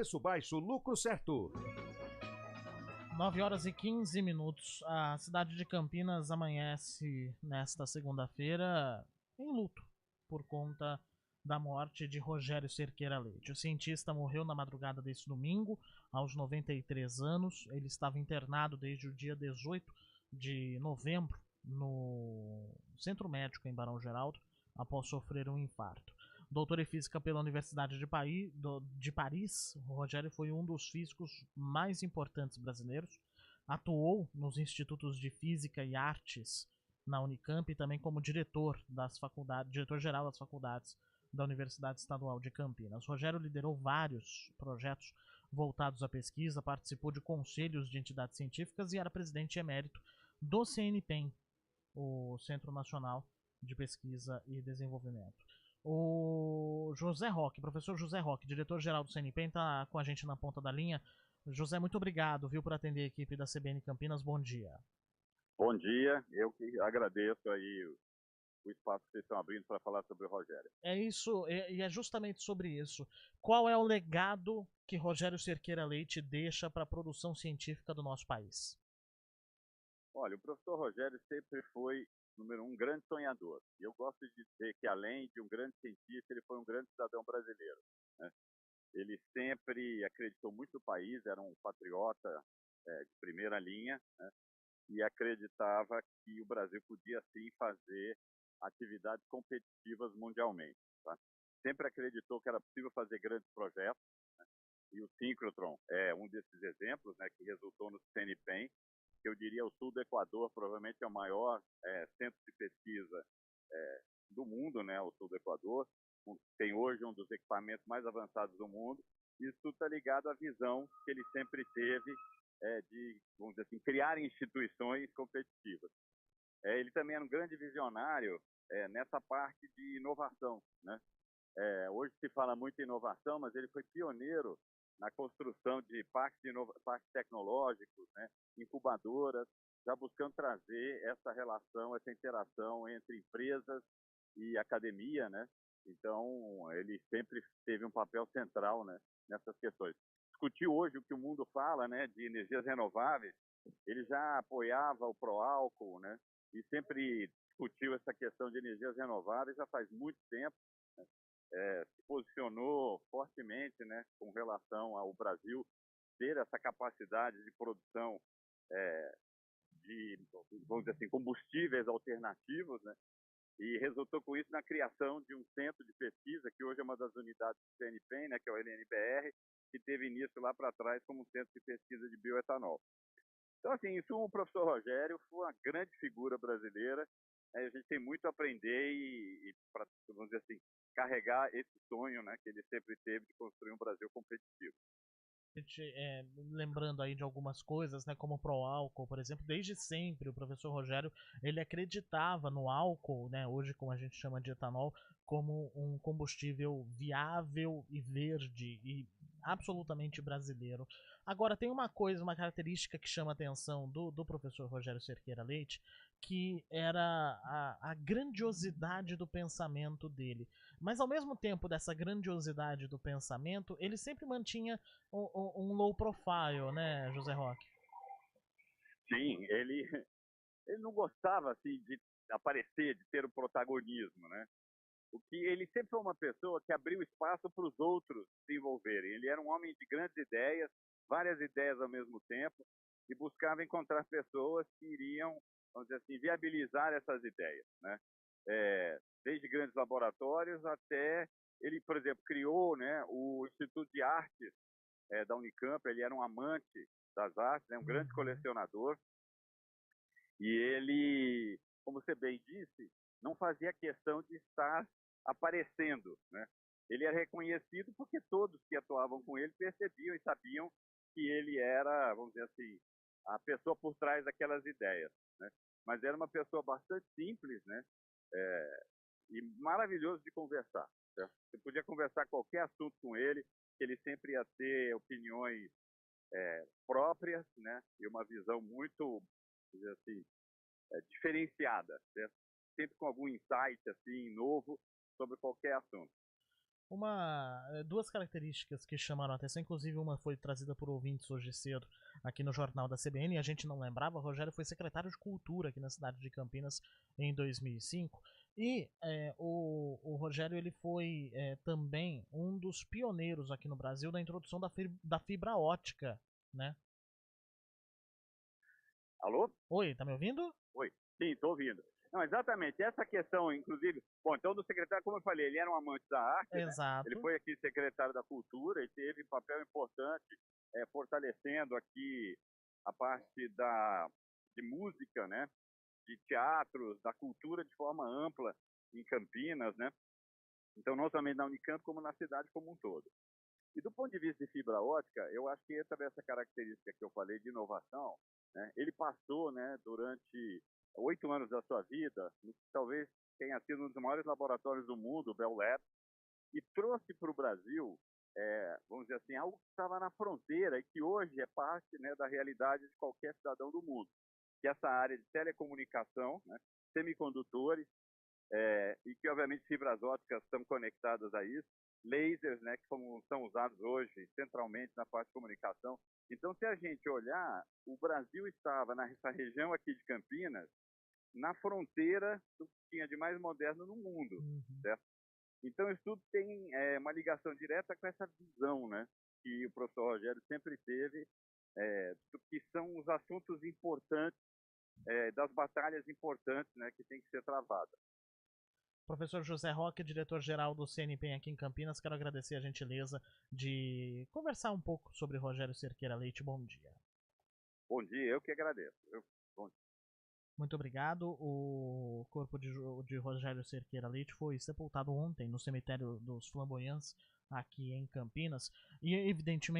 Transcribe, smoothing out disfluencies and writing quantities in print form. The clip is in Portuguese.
preço baixo, lucro certo. 9h15. A cidade de Campinas amanhece nesta segunda-feira em luto por conta da morte de Rogério Cerqueira Leite. O cientista morreu na madrugada deste domingo, aos 93 anos. Ele estava internado desde o dia 18 de novembro no Centro Médico em Barão Geraldo, após sofrer um infarto. Doutor em física pela Universidade de Paris, o Rogério foi um dos físicos mais importantes brasileiros. Atuou nos institutos de física e artes na Unicamp e também como diretor-geral das faculdades da Universidade Estadual de Campinas. Rogério liderou vários projetos voltados à pesquisa, participou de conselhos de entidades científicas e era presidente emérito do CNPEM, o Centro Nacional de Pesquisa e Desenvolvimento. O José Roque, professor José Roque, diretor-geral do CNPEM, está com a gente na ponta da linha. José, muito obrigado, viu, por atender a equipe da CBN Campinas. Bom dia. Bom dia, eu que agradeço aí o espaço que vocês estão abrindo para falar sobre o Rogério. É isso, e é justamente sobre isso. Qual é o legado que Rogério Cerqueira Leite deixa para a produção científica do nosso país? Olha, o professor Rogério sempre foi, número um, grande sonhador. E eu gosto de dizer que, além de um grande cientista, ele foi um grande cidadão brasileiro, né? Ele sempre acreditou muito no país, era um patriota de primeira linha, né? E acreditava que o Brasil podia, sim, fazer atividades competitivas mundialmente, tá? Sempre acreditou que era possível fazer grandes projetos, né? E o síncrotron é um desses exemplos, né, que resultou no CNPEM, que eu diria o sul do Equador, provavelmente é o maior centro de pesquisa do mundo, né, o sul do Equador, tem hoje um dos equipamentos mais avançados do mundo. Isso tudo está ligado à visão que ele sempre teve de, vamos dizer assim, criar instituições competitivas. Ele também era um grande visionário nessa parte de inovação, né? Hoje se fala muito em inovação, mas ele foi pioneiro na construção de parques tecnológicos, né? Incubadoras, já buscando trazer essa relação, essa interação entre empresas e academia, né? Então, ele sempre teve um papel central, né, nessas questões. Discutir hoje o que o mundo fala, né, de energias renováveis, ele já apoiava o pró-álcool, né, e sempre discutiu essa questão de energias renováveis já faz muito tempo, né? Se posicionou fortemente, né, com relação ao Brasil ter essa capacidade de produção de, vamos dizer assim, combustíveis alternativos, né? E resultou com isso na criação de um centro de pesquisa, que hoje é uma das unidades do CNPEM, né, que é o LNBR, que teve início lá para trás como centro de pesquisa de bioetanol. Então, assim, isso o professor Rogério foi uma grande figura brasileira. A gente tem muito a aprender e para, vamos dizer assim, carregar esse sonho, né, que ele sempre teve de construir um Brasil competitivo. Lembrando aí de algumas coisas, né, como o pró-álcool, por exemplo, desde sempre o professor Rogério ele acreditava no álcool, né, hoje como a gente chama de etanol, como um combustível viável e verde e absolutamente brasileiro. Agora tem uma coisa, uma característica que chama a atenção do professor Rogério Cerqueira Leite, que era a grandiosidade do pensamento dele. Mas ao mesmo tempo dessa grandiosidade do pensamento, ele sempre mantinha um low profile, né, José Roque? Sim, ele não gostava assim de aparecer, de ter o protagonismo, né? O que ele sempre foi uma pessoa que abriu espaço para os outros se envolverem. Ele era um homem de grandes ideias, várias ideias ao mesmo tempo, e buscava encontrar pessoas que iriam, vamos dizer assim, viabilizar essas ideias, né? Desde grandes laboratórios até ele, por exemplo, criou, né, o Instituto de Artes da Unicamp. Ele era um amante das artes, né, um grande colecionador, e ele, como você bem disse, não fazia questão de estar aparecendo, né? Ele era reconhecido porque todos que atuavam com ele percebiam e sabiam que ele era, vamos dizer assim, a pessoa por trás daquelas ideias, né? Mas era uma pessoa bastante simples, né? E maravilhoso de conversar, certo? Você podia conversar qualquer assunto com ele, que ele sempre ia ter opiniões próprias, né? E uma visão muito, vamos dizer assim, diferenciada, certo? Sempre com algum insight assim novo sobre qualquer assunto. duas características que chamaram a atenção, inclusive uma foi trazida por ouvintes hoje cedo aqui no Jornal da CBN, e a gente não lembrava. O Rogério foi secretário de Cultura aqui na cidade de Campinas em 2005, e o Rogério ele foi também um dos pioneiros aqui no Brasil da introdução da fibra ótica, né? Alô? Oi, tá me ouvindo? Oi, sim, estou ouvindo. Não, exatamente, essa questão, inclusive, bom, então do secretário, como eu falei, ele era um amante da arte, Exato. Né? Ele foi aqui secretário da Cultura e teve um papel importante fortalecendo aqui a parte de música, né? De teatros, da cultura de forma ampla em Campinas, né? Então, não somente na Unicamp, como na cidade como um todo. E do ponto de vista de fibra ótica, eu acho que entra essa característica que eu falei de inovação, né? Ele passou, né, durante 8 anos da sua vida, no que talvez tenha sido um dos maiores laboratórios do mundo, o Bell Labs, e trouxe para o Brasil, vamos dizer assim, algo que estava na fronteira e que hoje é parte, né, da realidade de qualquer cidadão do mundo, que é essa área de telecomunicação, né, semicondutores, e que obviamente fibras óticas estão conectadas a isso, lasers, né, que são usados hoje centralmente na parte de comunicação. Então, se a gente olhar, o Brasil estava nessa região aqui de Campinas, na fronteira do que tinha de mais moderno no mundo, certo? Então, isso tudo tem uma ligação direta com essa visão, né, que o professor Rogério sempre teve, do que são os assuntos importantes, das batalhas importantes, né, que tem que ser travadas. Professor José Roque, diretor-geral do CNPq aqui em Campinas, quero agradecer a gentileza de conversar um pouco sobre Rogério Cerqueira Leite. Bom dia. Bom dia, eu que agradeço. Bom dia. Muito obrigado. O corpo de Rogério Cerqueira Leite foi sepultado ontem no cemitério dos Flamboyantes, aqui em Campinas. E, evidentemente,